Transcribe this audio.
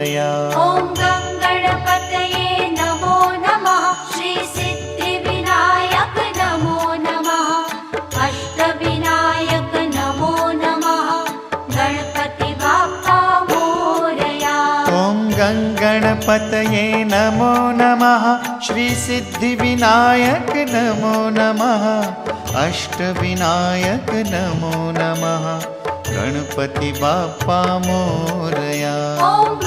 ॐ गं गणपतये नमो नमः। श्री सिद्धिविनायक नमो नमः। अष्टविनायक नमो नमः। गणपति बाप्पा मोरया। ॐ गं गणपतये नमो नमः। श्री सिद्धिविनायक नमो नमः। अष्टविनायक नमो नमः। गणपति बाप्पा मोरया। ॐ